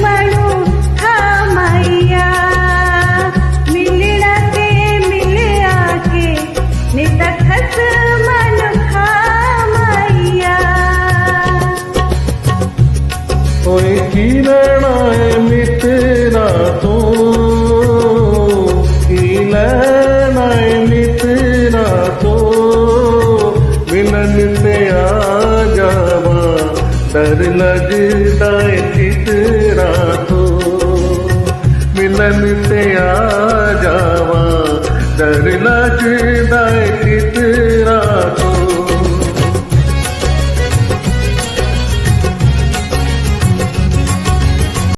म्हणू मैया मिलना के मिल आके नित खस मन मैया कोई किरणा मित्रा तो किरणा मित्रा तो मिलन से आ जावा डर लगता है चितरा तो मिलन से आ जावा डर लगता है